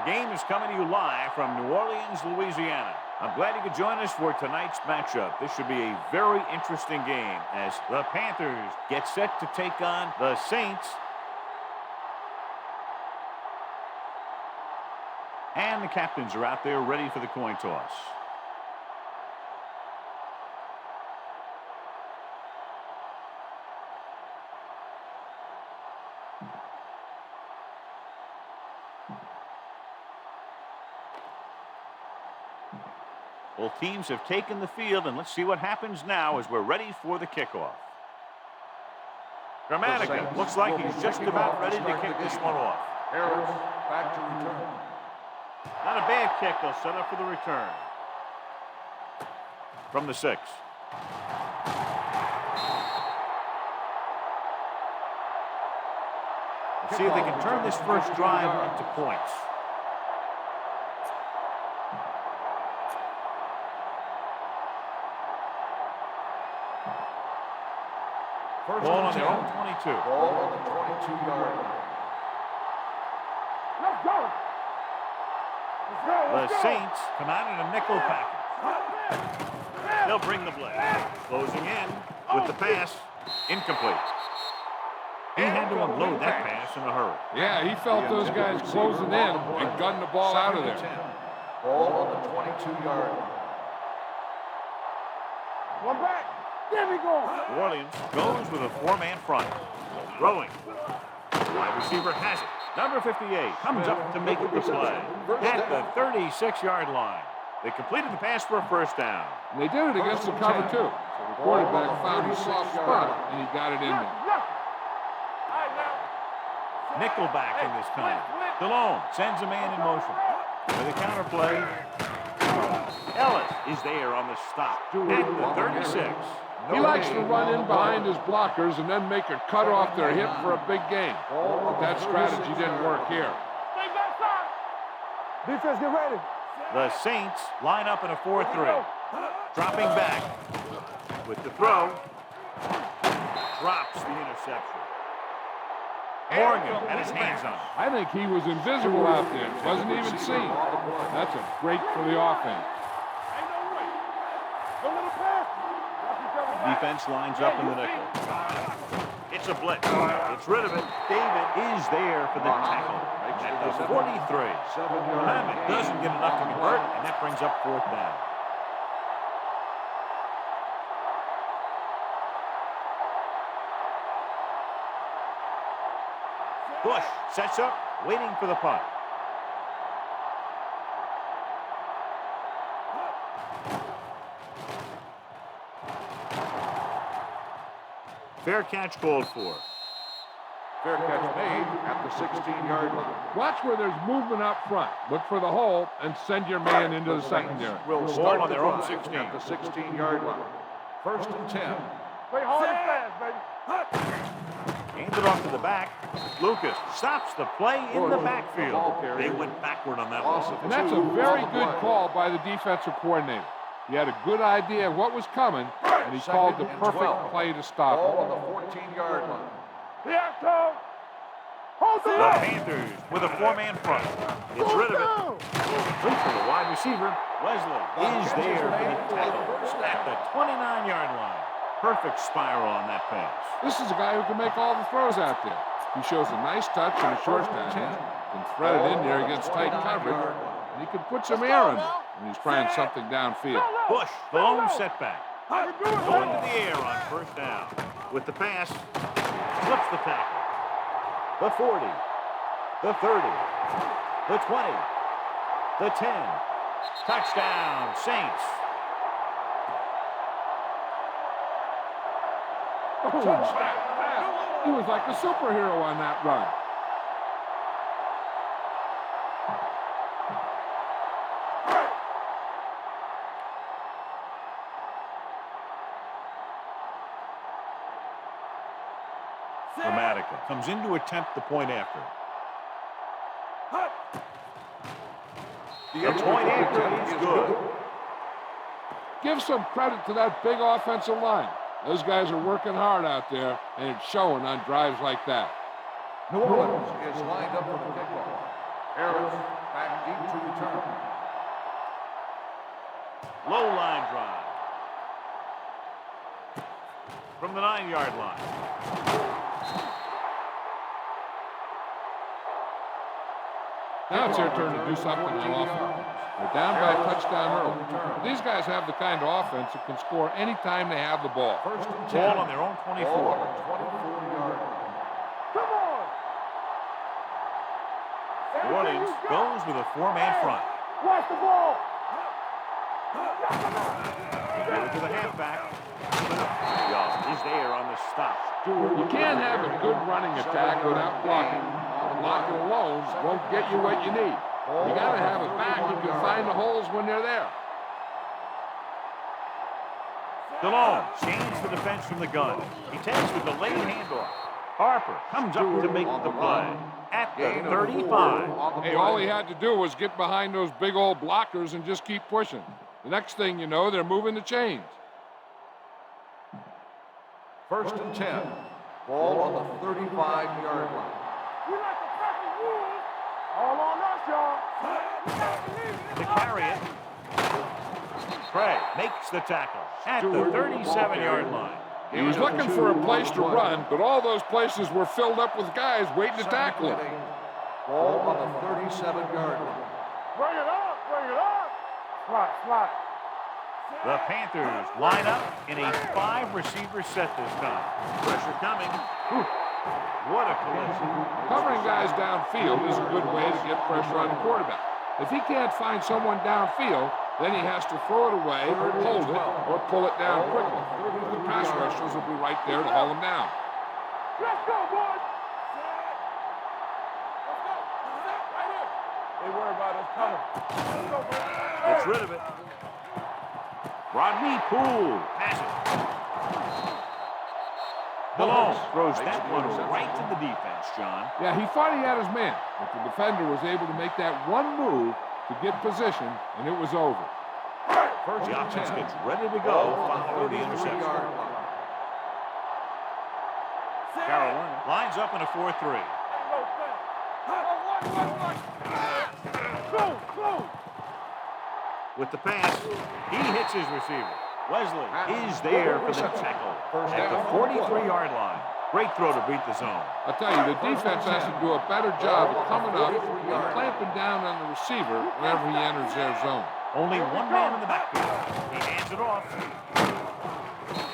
Our game is coming to you live from New Orleans, Louisiana. I'm glad you could join us for tonight's matchup. This should be a very interesting game as the Panthers get set to take on the Saints. And the captains are out there ready for the coin toss. Both teams have taken the field, and let's see what happens now as we're ready for the kickoff. Dramatica looks like he's just about ready to kick this one off. Harris back to return. Not a bad kick. They'll set up for the return. From the 6. Let's see if they can turn this first drive into points. Ball on their own 22. Ball on the 22-yard line. Let's go. The Saints come out in a nickel package. They'll bring the blitz. Closing in with the pass. Incomplete. He had to unload that pass in a hurry. Yeah, he felt those guys closing in and gunned the ball out of there. Ball on the 22-yard line. One back. There we go. New Orleans goes with a 4-man front. Throwing. Wide receiver has it. Number 58 comes up to make the play at the 36-yard line. They completed the pass for a first down. And they did it against the cover, too. So the quarterback found his soft spot, and he got it in there. Nickelback in this time. DeLone sends a man in motion. For the counter play, Ellis is there on the stop at the 36. He likes to run in behind his blockers and then make a cut off their hip for a big gain. But that strategy didn't work here. Defense, get ready. The Saints line up in a 4-3. Dropping back with the throw. Drops the interception. Morgan had his hands on it. I think he was invisible out there. Wasn't even seen. That's a break for the offense. Defense lines up in the nickel. It's a blitz. It's rid of it. David is there for the tackle at the 43. Hammond doesn't get enough to convert, and that brings up 4th down. Bush sets up, waiting for the punt. Fair catch called for. Fair catch made at the 16-yard line. Watch where there's movement up front. Look for the hole and send your man into the secondary. Will Ball start on their own drive 16. at the 16-yard line. 1st and 10. Play hard and fast, baby. Hands it off to the back. Lucas stops the play in the backfield. They went backward on that one. And that's a very good call by the defensive coordinator. He had a good idea of what was coming, and he called the perfect play to stop it. Ball on the 14-yard line. The Panthers with a 4-man front. It's rid of it. Wait for the wide receiver. Wesley is there for the tackle at the 29-yard line. Perfect spiral on that pass. This is a guy who can make all the throws out there. He shows a nice touch and a short down. Can thread it in there against tight coverage, and he can put some air in it when he's trying something downfield. Bush, the lone setback. Going to the air on 1st down. With the pass, flips the tackle. The 40, the 30, the 20, the 10. Touchdown, Saints. He was like a superhero on that run. Dramatica comes in to attempt the point after. The point after is good. Give some credit to that big offensive line. Those guys are working hard out there, and it's showing on drives like that. New Orleans is lined up for the kickoff. Harris Back deep to return. Low line drive. From the 9-yard line. Now it's their turn to do something on offense. They're down by a touchdown early. But these guys have the kind of offense that can score any time they have the ball. First and 10. Ball on their own 24. 24-yard line. Come on. New Orleans goes with a 4-man front. Watch the ball. They give it to the halfback. Young is there on the stop. You can't have a good running attack without blocking. Blocking alone won't get you what you need. You got to have a back who can find the holes when they're there. DeLone changes the defense from the gun. He takes the delayed handoff. Harper comes up to make the play at the 35. Hey, all he had to do was get behind those big old blockers and just keep pushing. The next thing you know, they're moving the chains. First and 10. Ball on the 35-yard line. We like the practice rules. All on us, y'all. To carry it. Craig makes the tackle at the 37-yard line. He was looking for a place to run, but all those places were filled up with guys waiting to tackle him. Ball on the 37-yard line. Bring it up. Bring it up. Slide. The Panthers line up in a 5-receiver set this time. Pressure coming. What a collision. Covering guys downfield is a good way to get pressure on the quarterback. If he can't find someone downfield, then he has to throw it away, hold it, or pull it down quickly. The pass rushers will be right there to haul him down. Let's go, boys. They worry about us coming. Let's go, boys. Gets rid of it. Rodney Poole passes. DeLone throws that one right to the defense, John. Yeah, he thought he had his man, but the defender was able to make that one move to get position, and it was over. First, the offense gets ready to go following the interception. Carolina lines up in a 4-3. With the pass, he hits his receiver. Wesley is there for the tackle at the 43-yard line. Great throw to beat the zone. I'll tell you, the defense has to do a better job of coming up and clamping down on the receiver whenever he enters their zone. Only one man in the backfield. He hands it off.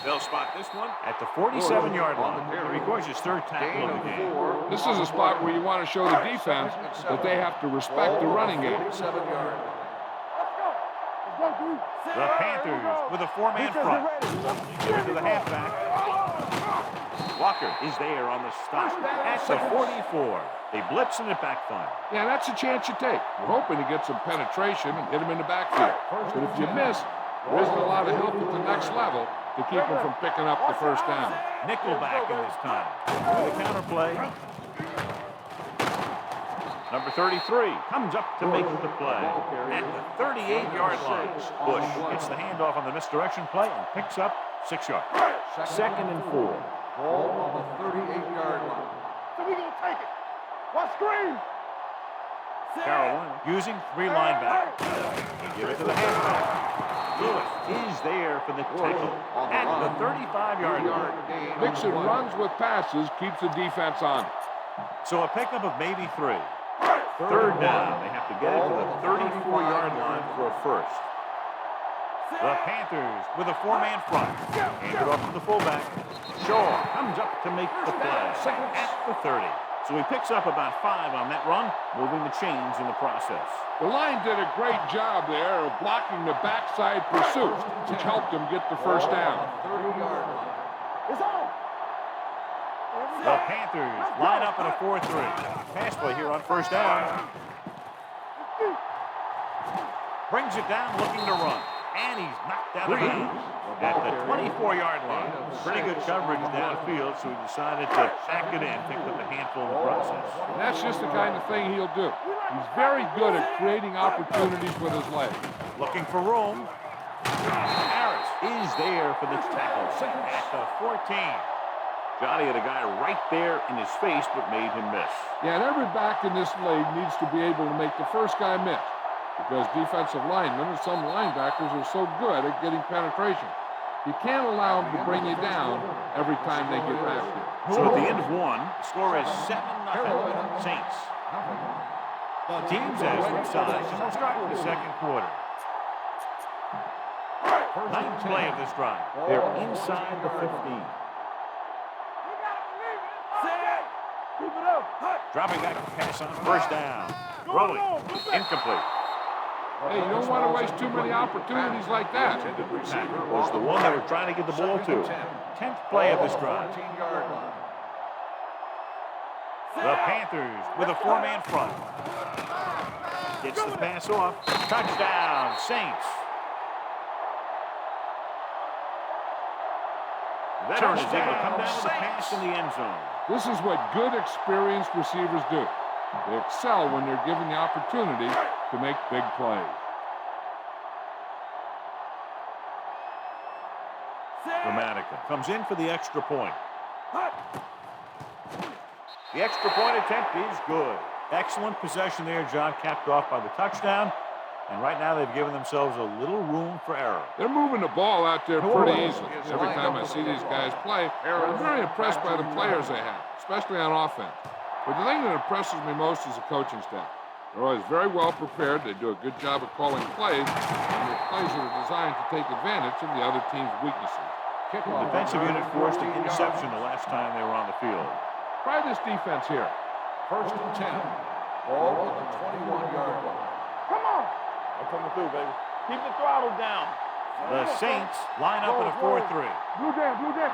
They'll spot this one at the 47-yard line. He records his third tackle of the game. This is a spot where you want to show the defense that they have to respect the running game. The Panthers with a 4-man front. Give it to the halfback. Walker is there on the stop at the 44. They blitz and it backfire. Yeah, that's a chance you take. You're hoping to get some penetration and hit him in the backfield. But if you miss, there isn't a lot of help at the next level to keep him from picking up the first down. Nickelback in this time. With a counter play. Number 33 comes up to make the play at the 38-yard line. Bush gets the handoff on the misdirection play and picks up 6 yards. Second and 4. Ball on the 38-yard line. So we gonna take it. What screen? Carolina using 3 linebackers. They give it to the halfback. Lewis is there for the tackle at the 35-yard line. Mixing runs with passes keeps the defense on it. So a pickup of maybe 3. Third down. They have to get it to the 34-yard line for a first. The Panthers with a 4-man front. Hand it off to the fullback. Shaw comes up to make the play at the 30. So he picks up about 5 on that run, moving the chains in the process. The line did a great job there of blocking the backside pursuit, which helped him get the first down. 30-yard line. It's on. The Panthers line up in a 4-3. Pass play here on first down. Brings it down, looking to run. And he's knocked out of bounds at the 24-yard line. Pretty good coverage downfield, so he decided to pack it in, pick up a handful in the process. And that's just the kind of thing he'll do. He's very good at creating opportunities with his legs. Looking for room. Harris is there for the tackle at the 14. Johnny had a guy right there in his face, but made him miss. Yeah, and every back in this league needs to be able to make the first guy miss, because defensive linemen and some linebackers are so good at getting penetration. You can't allow them to bring you down every time they get past you. So at the end of one, the score is 7-0 Saints. Teams as each side, and we'll start with the second quarter. Ninth play of this drive. They're inside the 15. Dropping back to pass on first down. Rolling. Incomplete. Hey, you don't want to waste too many opportunities like that. Was the one they were trying to get the ball to. 10th play of this drive. The Panthers with a four-man front. Gets the pass off. Touchdown, Saints. Veteran is able to come down with a pass in the end zone. This is what good, experienced receivers do. They excel when they're given the opportunity to make big plays. Dramatica comes in for the extra point. The extra point attempt is good. Excellent possession there, John, capped off by the touchdown. And right now they've given themselves a little room for error. They're moving the ball out there pretty easily. Every time I see these guys play, I'm very impressed by the players they have, especially on offense. But the thing that impresses me most is the coaching staff. They're always very well prepared. They do a good job of calling plays, and the plays that are designed to take advantage of the other team's weaknesses. The defensive unit forced an interception the last time they were on the field. Try this defense here. First and 10. Ball on the 21-yard line. Come on. I'm coming through, baby. Keep the throttle down. The Saints line up in a 4-3. Blue down, blue down.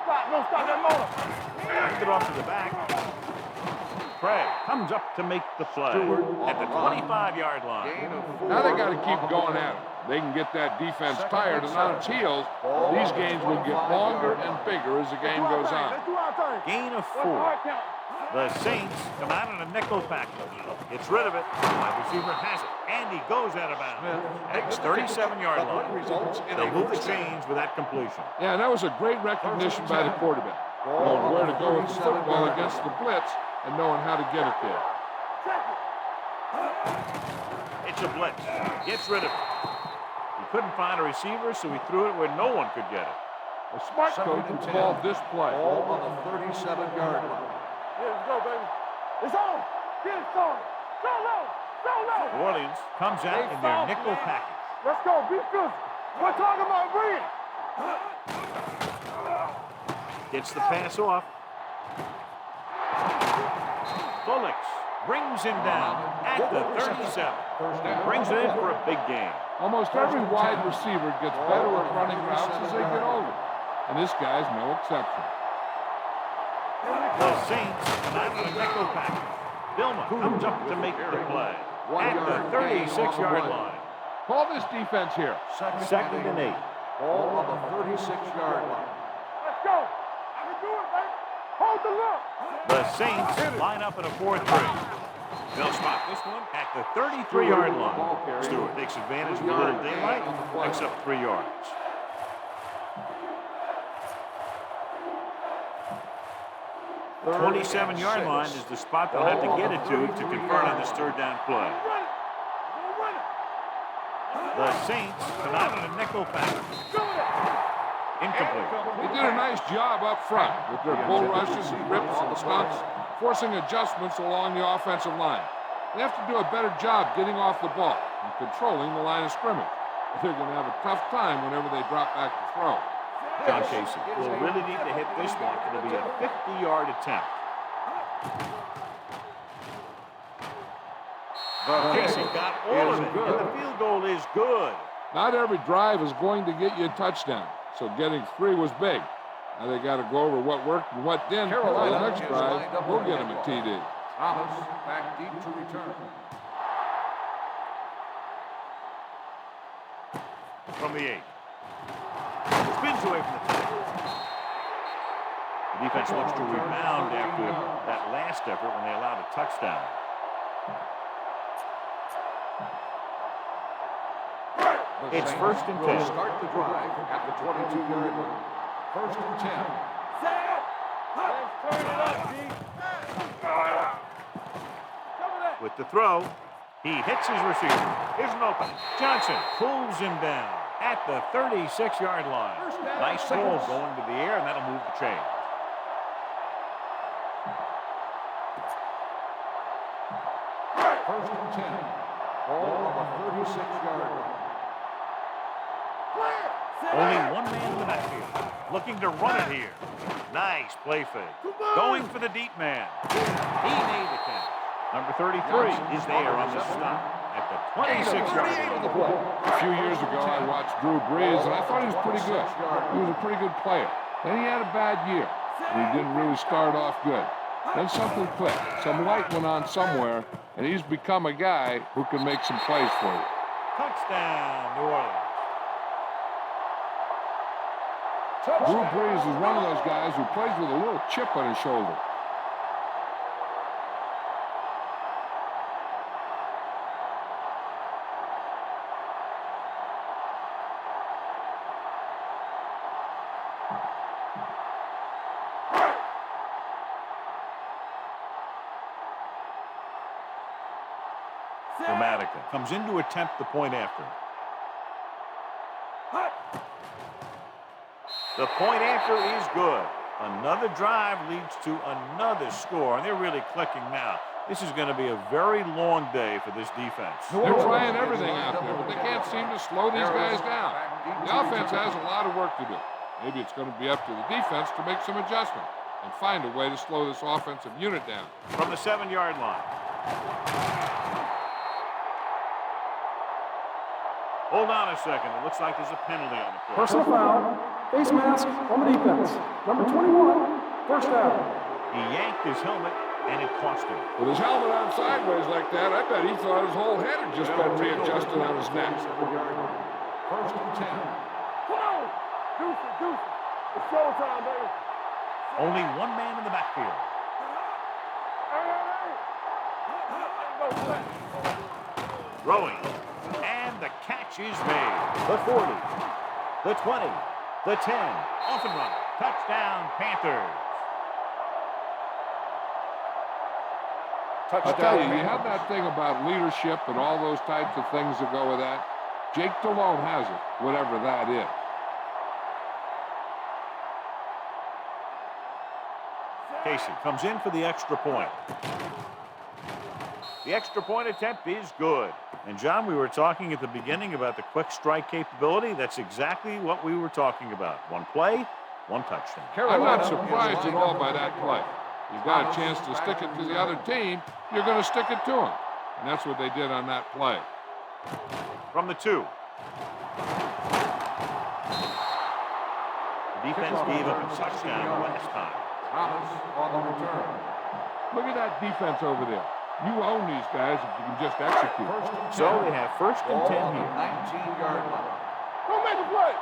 Don't stop that motor. Hand it off to the back. Craig comes up to make the play at the 25-yard line. Now they got to keep going at it. They can get that defense tired and on its heels. These games will get longer and bigger as the game goes on. Gain of 4. The Saints come out in a nickel package. Gets rid of it. Wide receiver has it. And he goes out of bounds. At his 37-yard line. They'll move the chains with that completion. Yeah, that was a great recognition by the quarterback. Knowing where to go with the football against the blitz and knowing how to get it there. It's a blitz. Gets rid of it. He couldn't find a receiver, so he threw it where no one could get it. A smart coach would call this play. Ball on the 37-yard line. Yeah, let's go, baby. It's on. Get it started. Go low. Go low. New Orleans comes out in their nickel package. Let's go. Be physical. We're talking about bringing. Gets the pass off. Bullocks brings him down at the 37. Brings it in for a big game. Almost every wide receiver gets better at running routes as they get older. And this guy's no exception. The Saints come out in a nickel package. Billman comes up to make the play at the 36-yard line. Call this defense here. Second and 8. Ball on the 36-yard line. Let's go. I can do it, baby. Hold the look. The Saints line up in a 4-3. They'll spot this one at the 33-yard line. Stewart takes advantage of a little daylight, picks up 3 yards. The 27-yard line is the spot they'll have to get it to convert on this third down play. The Saints come out in a nickel package. Incomplete. They did a nice job up front with their bull rushes and rips and stunts, forcing adjustments along the offensive line. They have to do a better job getting off the ball and controlling the line of scrimmage. They're going to have a tough time whenever they drop back to throw. John Casey will really need to hit this one. It'll be a 50-yard attempt. Casey got all of it, and the field goal is good. Not every drive is going to get you a touchdown, so getting 3 was big. Now they got to go over what worked and what didn't. The next drive, we'll get them a TD. Thomas back deep to return. From the 8. Spins away from the tackle. The defense looks to rebound after that last effort when they allowed a touchdown. It's first and 10. Start the drive at the 22-yard line. First and 10. Turn it up, G. With the throw, he hits his receiver. Here's an opening. Johnson pulls him down at the 36-yard line. Nice ball going to the air, and that'll move the chain. First and 10. Ball on the 36-yard line. Only one man in the backfield. Looking to run it here. Nice play fake. Going for the deep man. He made the catch. Number 33 is there on the stop at the 26-yard line. A few years ago, I watched Drew Brees, and I thought he was pretty good. He was a pretty good player. Then he had a bad year. He didn't really start off good. Then something clicked. Some light went on somewhere, and he's become a guy who can make some plays for you. Touchdown, New Orleans. Drew Brees is one of those guys who plays with a little chip on his shoulder. Dramatica comes in to attempt the point after. The point after is good. Another drive leads to another score, and they're really clicking now. This is going to be a very long day for this defense. They're trying everything out there, but they can't seem to slow these guys down. The offense has a lot of work to do. Maybe it's going to be up to the defense to make some adjustment and find a way to slow this offensive unit down. From the 7-yard line. Hold on a second. It looks like there's a penalty on the play. Personal foul. Face mask on the defense. Number 21. First down. He yanked his helmet, and it cost him. With his helmet on sideways like that, I bet he thought his whole head had just been readjusted on his neck. First and 10. Come on. Deuce it. It's showtime, baby. Only one man in the backfield. Throwing. And the catch is made. The 40, the 20, the 10. Off and run. Touchdown, Panthers. I'll tell you, you have that thing about leadership and all those types of things that go with that. Jake Delhomme has it, whatever that is. Casey comes in for the extra point. The extra point attempt is good. And, John, we were talking at the beginning about the quick strike capability. That's exactly what we were talking about. One play, one touchdown. I'm not surprised at all by that play. You've got a chance to stick it to the other team, you're going to stick it to them. And that's what they did on that play. From the 2. The defense gave up a touchdown last time. Thomas on the return. Look at that defense over there. You own these guys if you can just execute. So they have first and 10 here. 19-yard line. Don't make a play.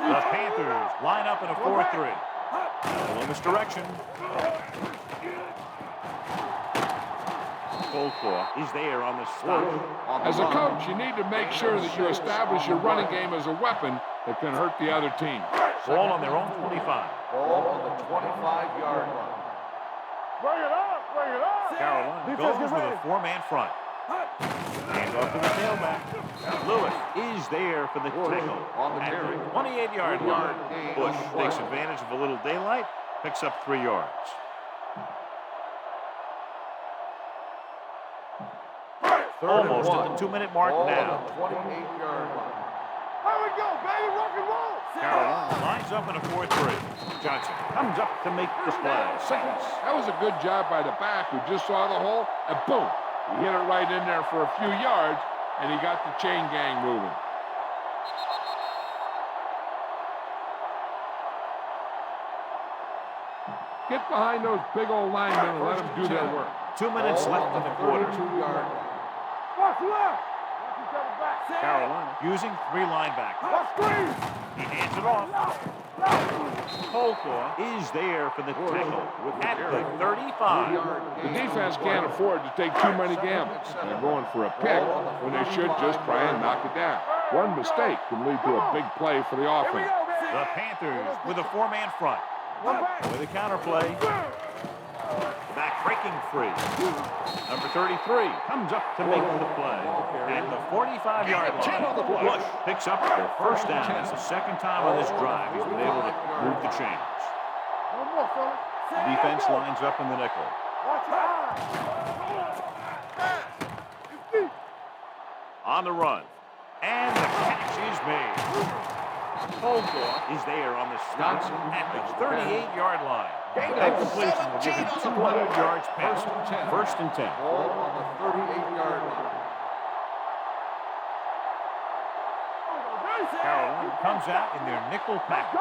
The Panthers line up in a 4-3. In this direction. Coldclaw is there on the stop. As a coach, you need to make sure that you establish your running game as a weapon that can hurt the other team. Ball on their own 25. Ball on the 25-yard line. Bring it up. Carolina goes with a 4-man front. Hands off to the tailback. Lewis is there for the tackle at the 28-yard line. Bush takes advantage of a little daylight, picks up 3 yards. Almost at the 2-minute mark now. 28-yard line. Here we go, baby. Rock and roll. Carolina lines up in a 4-3. Johnson comes up to make the play. That was a good job by the back who just saw the hole, and boom, he hit it right in there for a few yards, and he got the chain gang moving. Get behind those big old linemen and let them do their work. 2 minutes left in the quarter. 42-yard line. Watch left. Watch each other back. Carolina using 3 linebackers. Watch screen. He hands it off. Coldclaw is there for the tackle at the 35. The defense can't afford to take too many gambles. They're going for a pick when they should just try and knock it down. One mistake can lead to a big play for the offense. The Panthers with a four-man front. With a counter play. The back breaking free. Number 33 comes up to make the play. At the 45-yard line, Bush picks up the first down. It's the second time on this drive he's been able to move the chains. The defense lines up in the nickel. On the run. And the catch is made. Holbrook is there on the stop at the 38-yard line. That completion will give him 200 yards passing. First and 10. Ball on the 38-yard line. Carolina comes out in their nickel package.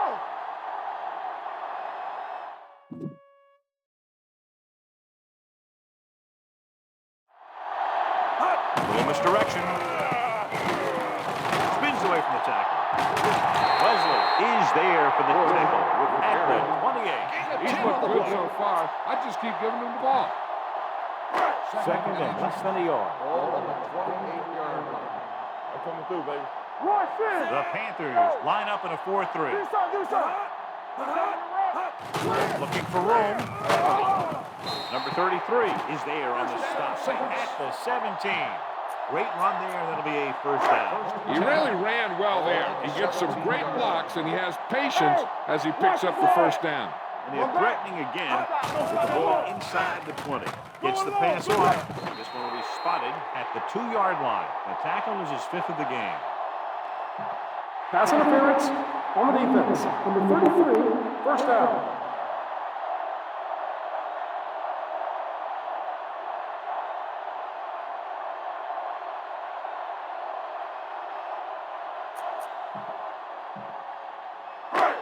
Little misdirection. Spins away from the tackle. Wesley is there for the tackle at the 28. He's looked good so far. I just keep giving him the ball. Second and less than a yard. Ball on the 28-yard line. I'm coming through, baby. The Panthers line up in a 4-3. Looking for room. Number 33 is there on the stop at the 17. Great run there. That'll be a first down. He really ran well there. He gets some great blocks, and he has patience as he picks up the first down. And they're threatening again with the ball inside the 20. Gets the pass off. This one will be spotted at the 2-yard line. The tackle is his 5th of the game. Pass interference on the defense. Number 33, first down.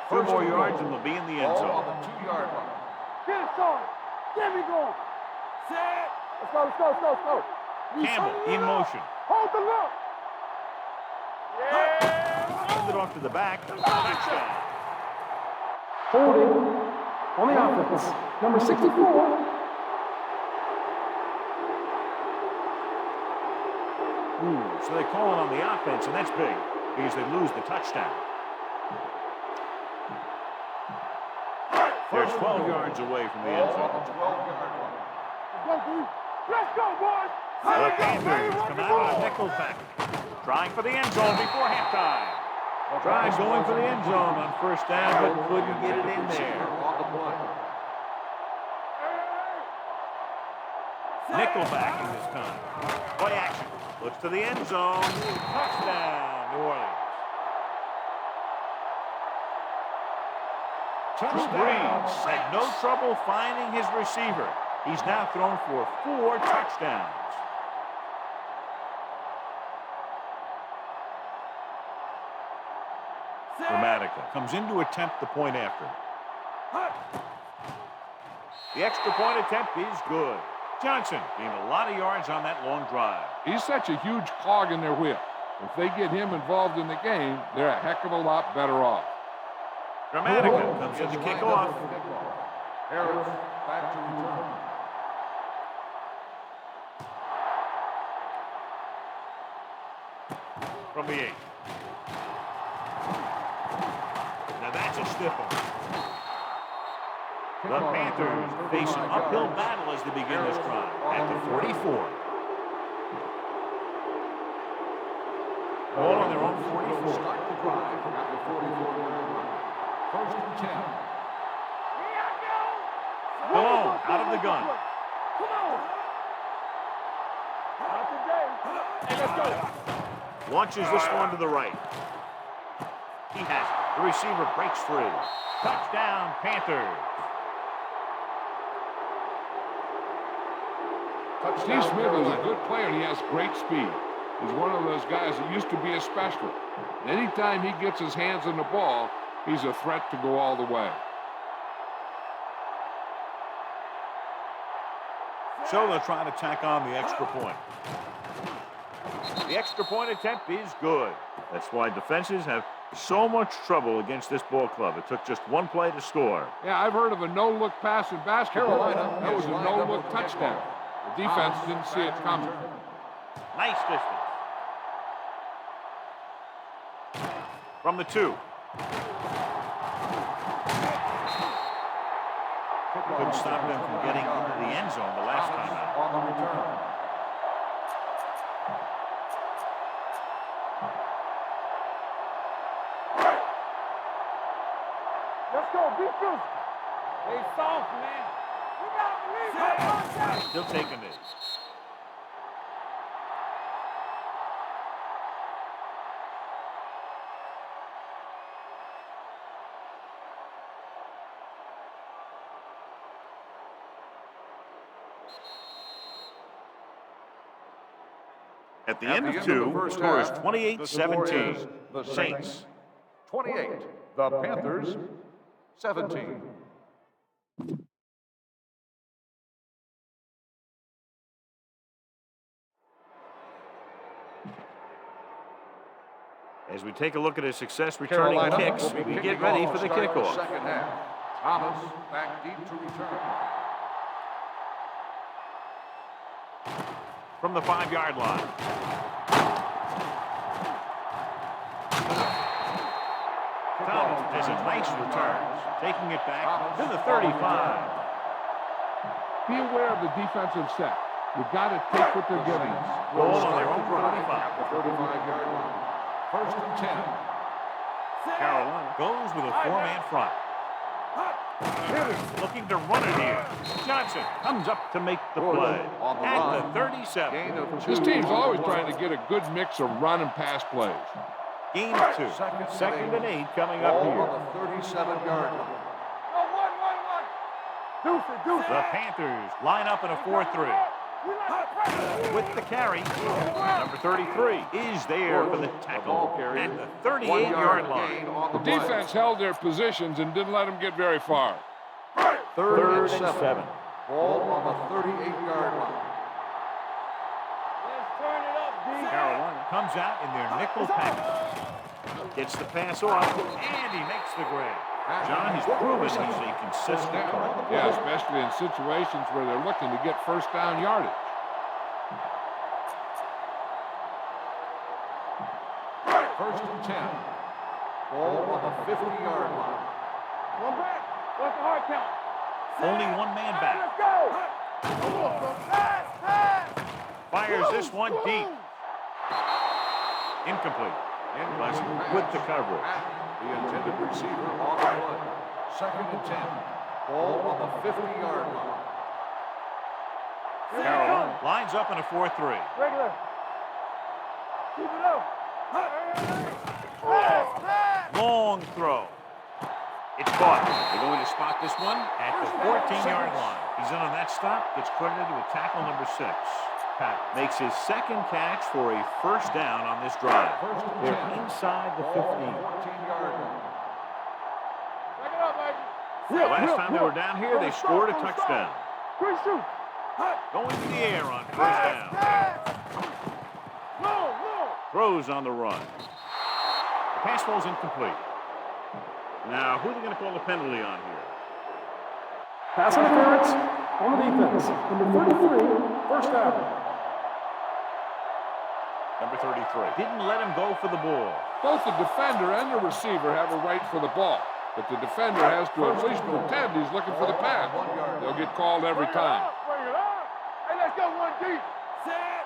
Two more yards and they'll be in the end Ball on zone. the 2-yard line. Get it started. Get me going. Set. Let's go. Campbell in motion. Hold the look. Yeah. Sends it off to the back. Touchdown. Holding on the offense. Number 64. So they call it on the offense, and that's big because they lose the touchdown. They're 12 yards away from the end Ball on zone. the 12-yard line. Let's go, boys. The Panthers come out on a nickel pack. Trying for the end zone before halftime. Tried going for the end zone on first down, but couldn't get it in there. On the play. Nickel backing this time. Play action. Looks to the end zone. Touchdown, New Orleans. Breeze had no trouble finding his receiver. He's now thrown for 4 touchdowns. Dramatica comes in to attempt the point after. The extra point attempt is good. Johnson gained a lot of yards on that long drive. He's such a huge cog in their wheel. If they get him involved in the game, they're a heck of a lot better off. Dramatica comes in to kick off. Harris back to return. From the 8. Now that's a stiff one. The Panthers face an uphill battle as they begin this drive at the 44. Ball on their own 44. Start the drive at the 44-yard line. First and 10. Malone out of the gun. Come on. Not today. Hey, let's go. Launches this one to the right. He has it. The receiver breaks free. Touchdown, Panthers. Steve Smith is a good player, and he has great speed. He's one of those guys that used to be a specialist. Anytime he gets his hands on the ball, he's a threat to go all the way. So they'll try to tack on the extra point. The extra point attempt is good. That's why defenses have so much trouble against this ball club. It took just one play to score. Yeah, I've heard of a no-look pass in basketball. Carolina That was a is lined up no-look with the touchdown. The defense didn't see it coming. Nice distance. From the 2. Couldn't stop them from getting into the end zone the last time out. On the return. Let's go, be physical. They soft, man. You gotta believe that. Still taking this. At the end of two, the score is 28-17. The Saints. 28. The Panthers 17. As we take a look at his success returning kicks, we get ready for the kickoff. Second half. Thomas back deep to return. From the 5-yard line. Thomas has a nice return, taking it back to the 35. Be aware of the defensive set. You've got to take what they're giving you. Goal on their own The 35. 35-yard line. First and 10. Carolina goes with a 4-man front. Looking to run it here. Johnson comes up to make the play On the at run. the 37. Gain of This 2. team's always trying to get a good mix of run and pass plays. Game 2. Second and 8 coming up Ball here. on the 37-yard line. Go, one. Deuce it. The Panthers line up in a 4-3. We like to press. With the carry, number 33 is there for the tackle at the 38-yard line. The defense held their positions and didn't let them get very far. Third and 7. Ball on the 38-yard line. Let's turn it up, D. Carolina comes out in their nickel package. Gets the pass off, and he makes the grab. John has proven he's a consistent target. Yeah, especially in situations where they're looking to get first down yardage. First and 10. Ball on the 50-yard line. One back. What's the hard count? Only one man back. Let's go. Pass. Fires this one deep. Incomplete. Pleasant with the coverage. The intended receiver on the run. Second and 10. Ball on the 50-yard line. Carolina lines up in a 4-3. Regular. Keep it up. Pass. Long throw. It's caught. They're going to spot this one at the 14-yard line. He's in on that stop. Gets credited with tackle number 6. Pat makes his second catch for a first down on this drive. They're inside the 15. 14-yard line. Back it up, baby. Last time they were down here, they scored a touchdown. Quick shoot. Going to the air on first down. Low. Throws on the run. The pass ball's incomplete. Now, who are they going to call the penalty on here? Pass interference on the defense. Number 33, first down. Number 33. Didn't let him go for the ball. Both the defender and the receiver have a right for the ball, but the defender has to at least pretend he's looking for the pass. They'll get called every time. Bring it up. Hey, let's go one deep. Set.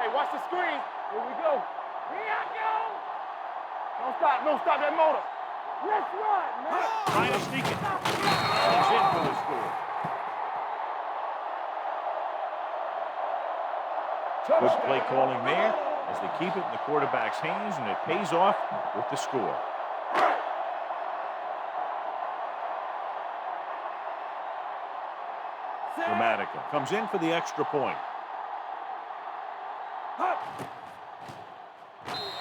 Hey, watch the screen. Here we go. Here I go. Don't stop that motor. Let's run, man. Trying to sneak it. He's in for the score. Good play calling there as they keep it in the quarterback's hands, and it pays off with the score. Dramatica comes in for the extra point.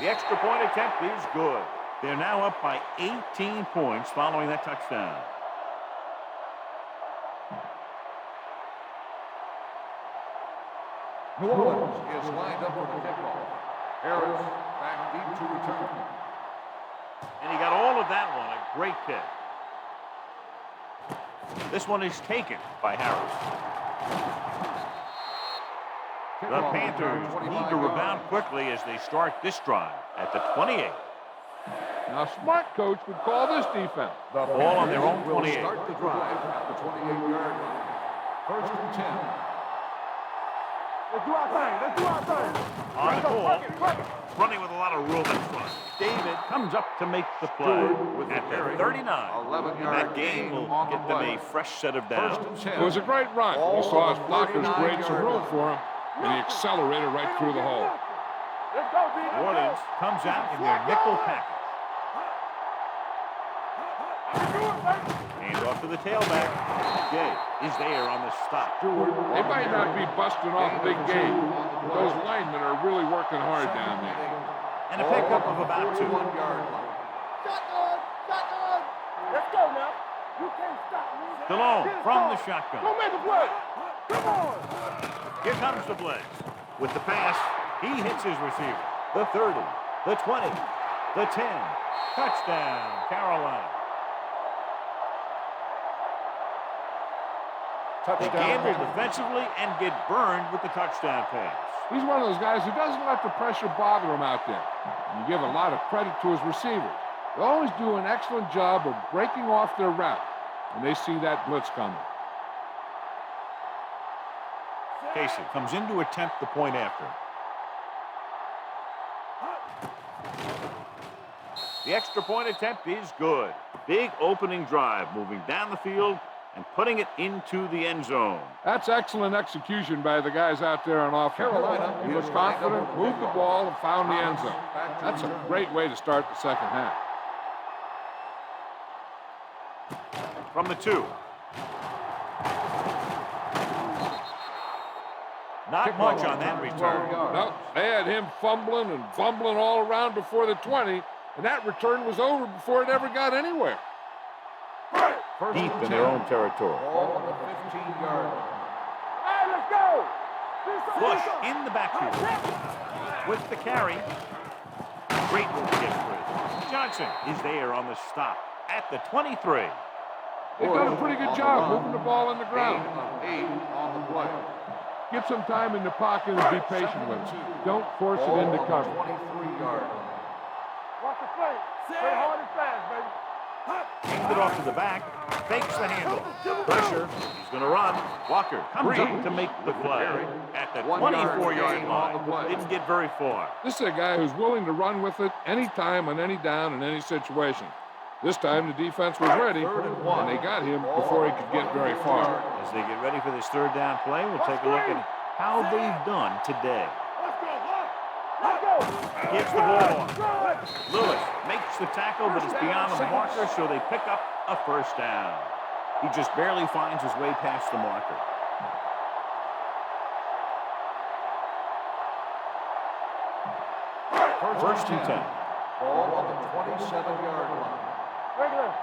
The extra point attempt is good. They're now up by 18 points following that touchdown. New Orleans is lined up for the kickoff. Harris back deep to return. And he got all of that one. A great kick. This one is taken by Harris. The Panthers need to rebound quickly as they start this drive at the 28. Now, smart coach would call this defense. The Ball on their own will 28. start the drive at the 28-yard line. First and 10. Let's do our thing. Let's do our thing. On the ball, Crack it. running with a lot of room in front. David comes up to make the play with the at their carry. 39. 11-yard And that gain will on the get them play. a fresh set of First downs. and 10. It was a great run. Ball He saw on his the blockers create some 39-yard room line. for him, and he accelerated right through the hole. Let's go, B. New Orleans comes out in their nickel package. Hand off to the tailback. Jay is there on the stop. They might not be busting off big game, but those linemen are really working hard down there. And a pickup of about 2. 41-yard line. Shotgun. Shotgun. Let's go now. You can't stop me. Stallone Get it from the started. shotgun. Go make a play. Come on. Here comes the blitz. With the pass, he hits his receiver. The 30, the 20, the 10. Touchdown, Carolina. They gamble defensively and get burned with the touchdown pass. He's one of those guys who doesn't let the pressure bother him out there. And you give a lot of credit to his receivers. They always do an excellent job of breaking off their route when they see that blitz coming. Casey comes in to attempt the point after. The extra point attempt is good. Big opening drive, moving down the field and putting it into the end zone. That's excellent execution by the guys out there on offense. Carolina He was is confident, lined up moved the ball, and found the end zone. Back to That's a return. great way to start the second half. From the 2. Not much on that return. No, they had him fumbling and fumbling all around before the 20, and that return was over before it ever got anywhere. First Deep and in their 10. own territory. Ball on the 15-yard line. Hey, let's go. Bush in the backfield with the carry. Great move to get through. Johnson is there on the stop at the 23. They've done a pretty good job moving the ball on the ground. Gain of 8 on the play. Get some time in the pocket and be patient with it. Don't force it into cover. 23-yard line. Watch the flank. Play hard and fast, baby. Hands it off to the back. Fakes the handle. Pressure. He's going to run. Walker comes up to make the play at the 24-yard line. Didn't get very far. This is a guy who's willing to run with it anytime, on any down, in any situation. This time the defense was ready, and they got him before he could get very far. As they get ready for this third down play, we'll take a look at how they've done today. Let's go. Gives the ball off. Lewis makes the tackle, but it's beyond the marker, so they pick up a first down. He just barely finds his way past the marker. First and 10. Ball on the 27-yard line. Regular.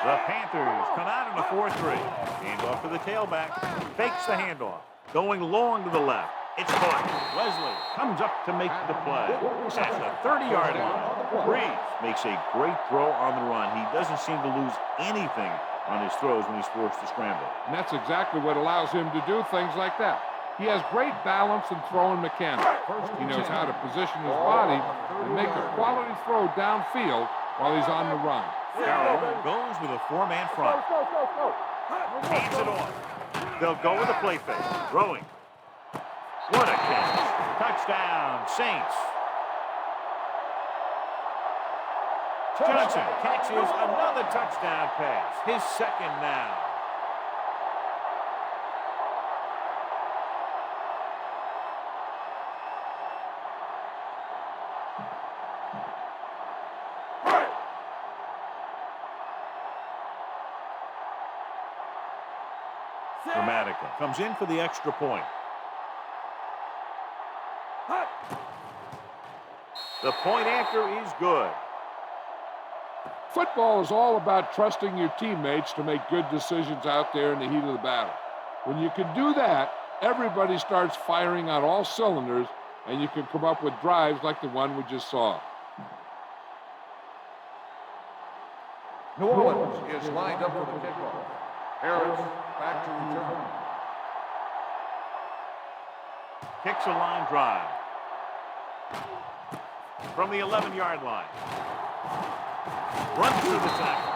The Panthers come out in a 4-3. Handoff to the tailback. Fakes the handoff. Going long to the left. It's caught. Leslie comes up to make the play. At the 30-yard line. Breeze makes a great throw on the run. He doesn't seem to lose anything on his throws when he's forced to scramble. And that's exactly what allows him to do things like that. He has great balance and throwing mechanics. He knows how to position his body and make a quality throw downfield while he's on the run. Carolina goes with a 4-man front. Go. Hands it off. They'll go with a play fake. Throwing. What a catch. Touchdown, Saints. Johnson catches another touchdown pass. His second now. Dramatica comes in for the extra point. The point after is good. Football is all about trusting your teammates to make good decisions out there in the heat of the battle. When you can do that, everybody starts firing on all cylinders, and you can come up with drives like the one we just saw. New Orleans is lined up for the kickoff. Harris back to return. Kicks a line drive. from the 11-yard line. Runs through the tackle.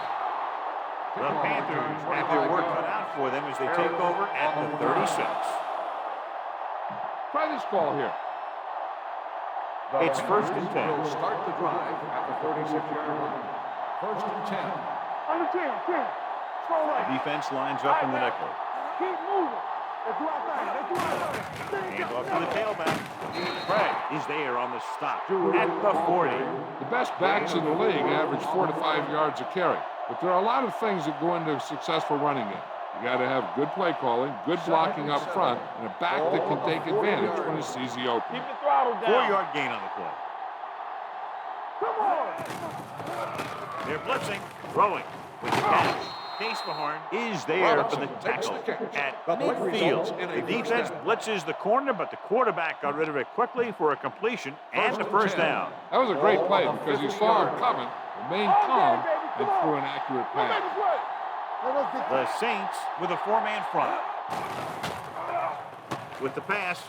The Panthers have their work cut out for them as they take over at the 36. Try this call here. It's first and 10. Will start the drive at the 36-yard line. First and 10. Under 10, 10. Slow The right. defense lines up in the nickel. Keep moving. Let's do our thing. Let's do our thing. Hand off to the tailback. Craig is there on the stop at the 40. The best backs in the league average 4 to 5 yards a carry. But there are a lot of things that go into a successful running game. You got to have good play calling, good blocking up front, and a back that can take advantage when he sees the opening. Keep the throttle down. 4-yard gain on the play. Come on. They're blitzing, throwing with the catch. Case Mahorn is there for the tackle at midfield. The defense blitzes the corner, but the quarterback got rid of it quickly for a completion and the first down. That was a great play because he saw it coming, remained calm, and threw an accurate pass. The Saints with a 4-man front. With the pass,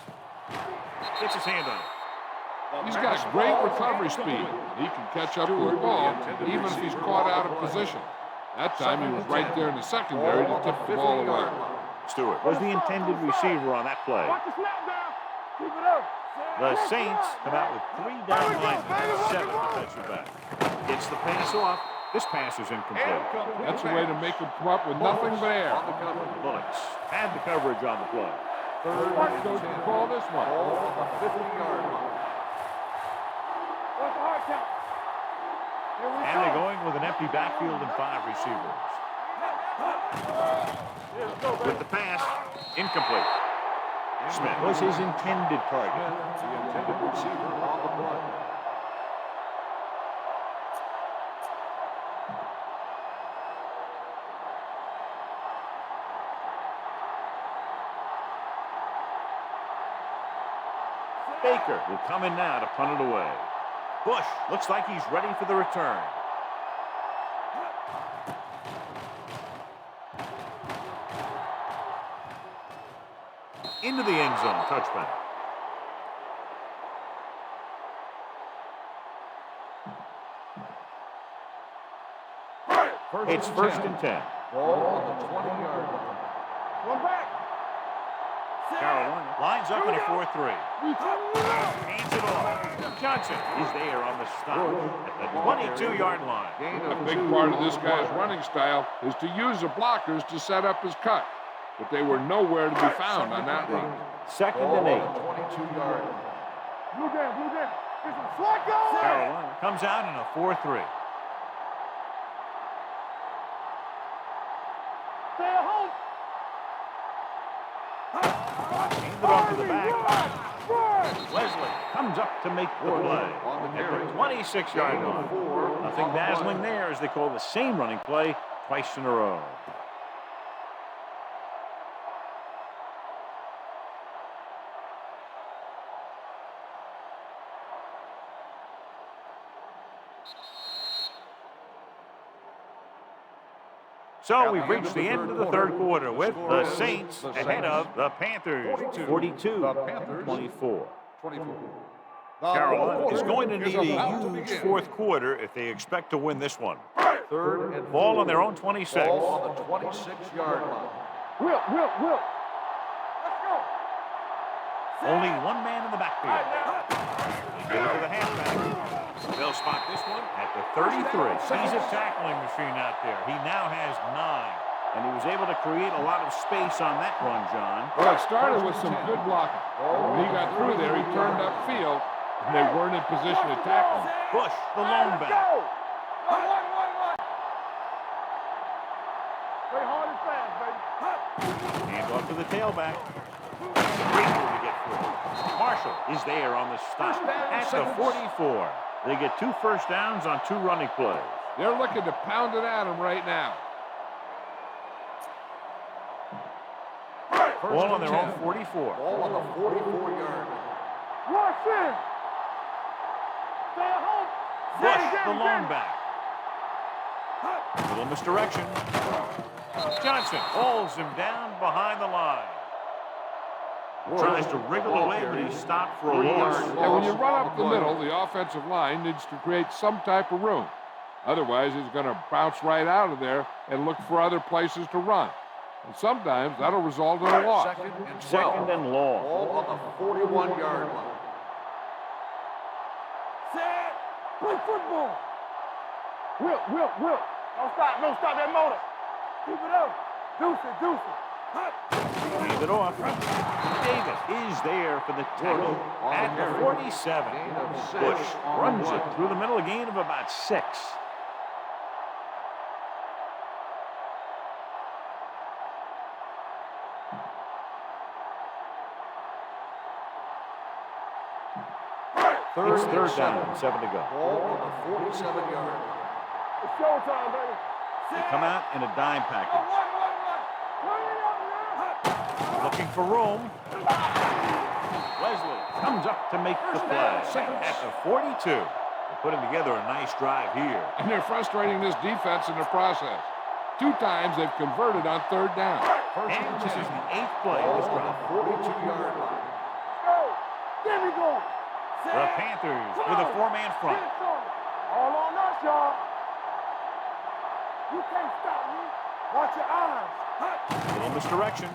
gets his hand on it. He's got great recovery speed. He can catch up to the ball even if he's caught out of position. That time he was right there in the secondary to tip the ball away. Stewart was the intended receiver on that play. Watch the snap down. Keep it up. The Saints come out with 3 down linemen and 7 defensive back. Gets the pass off. This pass is incomplete. That's a way to make him come up with nothing but air. Bullets had the coverage on the play. Third coach can call this one. Ball on the 50-yard line. What's the hard count? Here we And go. they're going with an empty backfield and 5 receivers. With the pass, incomplete. Smith was his intended target. The intended receiver on the play. Baker will come in now to punt it away. Bush looks like he's ready for the return. Into the end zone, touchback. It's first and 10. Ball on the 20-yard line. One back. Carolina lines up in a 4-3. Hands it off. Johnson is there on the stop at the 22-yard line. A big part of this guy's running style is to use the blockers to set up his cut. But they were nowhere to be found on that run. Second Ball and 8. on the 22-yard line. Blue down, blue down. This is Flacco. Carolina comes out in a 4-3. Stay at home. Handed off to the back. Leslie comes up to make the play at the 26-yard line. Nothing dazzling there as they call the same running play twice in a row. So we've reached the end of the third quarter with the Saints ahead of the Panthers, 42-24. Carolina is going to need a huge fourth quarter if they expect to win this one. Third and Ball on their own 26. Ball on the 26-yard line. Will. Let's go. Only one man in the backfield. They give it to the halfback. They'll spot this one at the 33. He's a tackling machine out there. He now has 9. And he was able to create a lot of space on that run, John. Well, it started with some good blocking. When he got through there, he turned upfield, and they weren't in position to tackle him. Bush, the lone back. Go. One. Play hard and fast, baby. Hand off to the tailback. Great move to get through. Marshall is there on the stop at the 44. They get 2 first downs on 2 running plays. They're looking to pound it at him right now. Ball on their own 44. Ball on the 44-yard line. Rush in. Stay at home. Bush, the lone back. Little misdirection. Johnson holds him down behind the line. Tries to wriggle away, but he's stopped for a loss. And when you run up the middle, the offensive line needs to create some type of room. Otherwise, he's going to bounce right out of there and look for other places to run. And sometimes that'll result in a loss. Second and long. Ball on the 41-yard line. Set. Play football. Whip. Don't stop that motor. Keep it up. Deuce it. Hand it off. Davis is there for the tackle at the 47. Bush runs it through the middle, a gain of about 6. It's third down, 7 to go. Ball on the 47-yard line. It's showtime, baby. They come out in a dime package. Looking for room. Leslie comes up to make the play at the 42. They're putting together a nice drive here. And they're frustrating this defense in the process. 2 times they've converted on third down. And this is the 8th play of this drive. 42-yard line. Go. There we go. The Panthers with a 4-man front. All on us, y'all. You can't stop me. Watch your eyes. Little misdirection.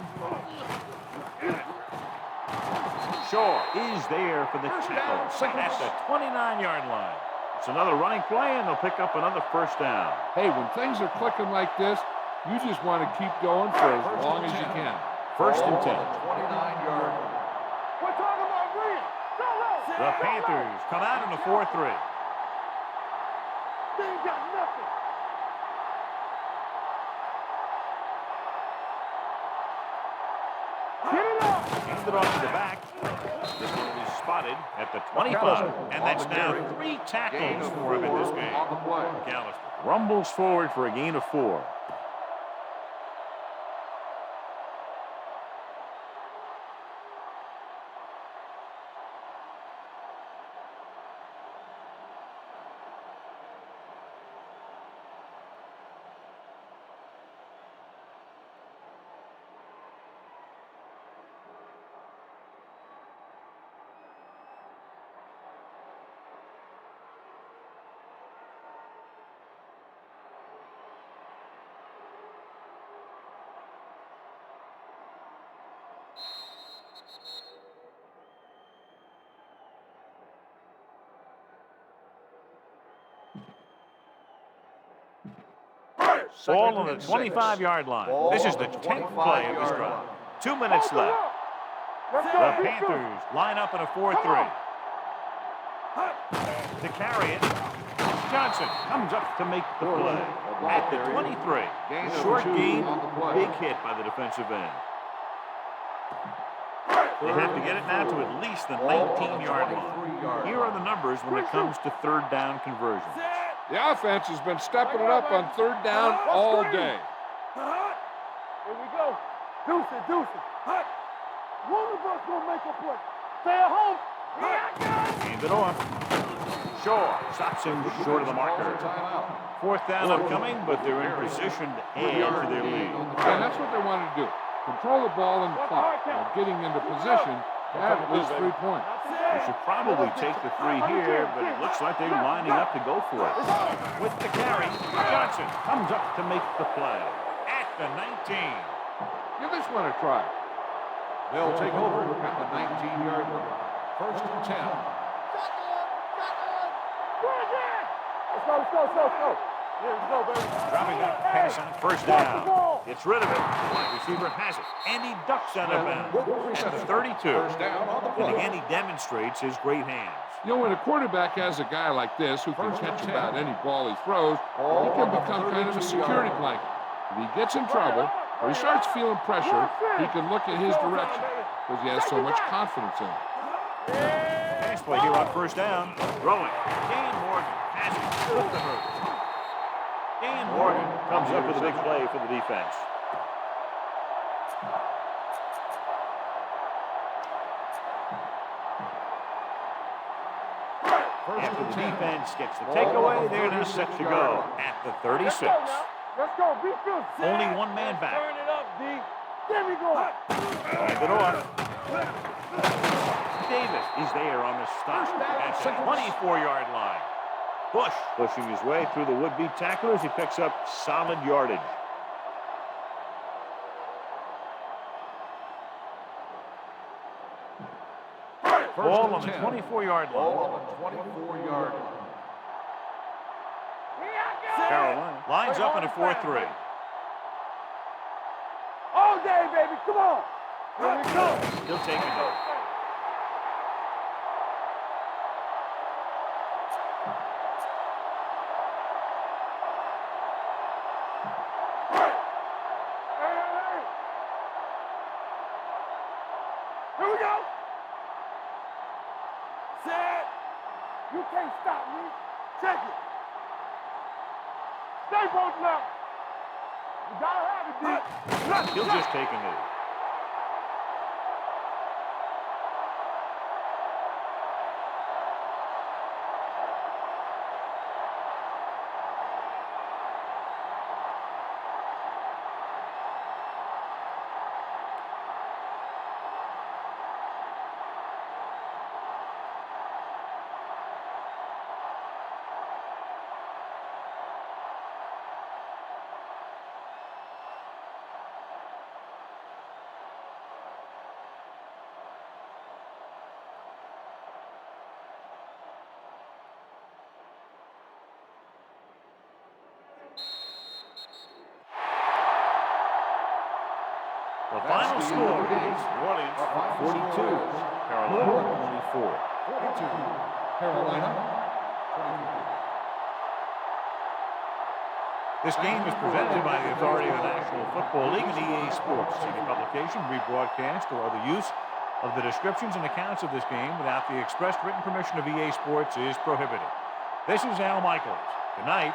Shaw is there for the tackle at the 29-yard line. It's another running play, and they'll pick up another first down. Hey, when things are clicking like this, you just want to keep going for as long as you can. First and 10. 29-yard line. We're talking about green. The Panthers come out in a 4-3. They ain't got nothing. Get it up. Hand it off to the back. This one is spotted at the 25. And that's now 3 tackles for him in this game. On the play. McAllister rumbles forward for a gain of 4. Ball on the 25-yard line. This is the 10th play of this drive. 2 minutes left. The Panthers line up in a 4-3. To carry it, Johnson comes up to make the play at the 23. Short gain, big hit by the defensive end. They have to get it now to at least the 19-yard line. Here are the numbers when it comes to third down conversions. The offense has been stepping it up on third down all day. Here we go. Deuce it. One of us gonna make a play. Stay at home. Hand it off. Shaw stops him short of the marker. Fourth down upcoming, but they're in position to add to their lead. And that's what they want to do. Control the ball and the clock while getting into position to have at least 3 points. They should probably take the 3 here, but it looks like they're lining up to go for it. With the carry, Johnson comes up to make the play at the 19. Give this one a try. They'll take over at the 19-yard line. First and 10. Let's go. Here we go, baby. Dropping back pass on first down. Gets rid of it. Wide receiver has it. And he ducks out of bounds at the 32. First down on the play. And again, he demonstrates his great hands. You know, when a quarterback has a guy like this who can catch about any ball he throws, he can become kind of a security blanket. If he gets in trouble or he starts feeling pressure, he can look in his direction because he has so much confidence in him. Pass play here on first down. Throwing. Dan Morgan has it with the hurdle. Dan Morgan comes up with a big play for the defense. After the defense gets the takeaway, they're now set to go at the 36. Let's go. Be good. Only one man back. Turn it up, D. There we go. Hand it off. He's there on the stop First down, at the St. 24-yard line. Bush pushing his way through the would-be tacklers. He picks up solid yardage. Ball on the 24-yard line. Ball on the 24-yard line. Carolina lines up in a 4-3. All day, baby. Come on. Here we go. He'll take a note. Here we go. Set. You can't stop me. Check it. Stay both left. You gotta have it, D. He'll just take a knee. The final score is New Orleans 42, Carolina 24. 42, Carolina 24. This game is presented by the authority of the National Football League and EA Sports. Any publication, rebroadcast, or other use of the descriptions and accounts of this game without the express written permission of EA Sports is prohibited. This is Al Michaels. Good night.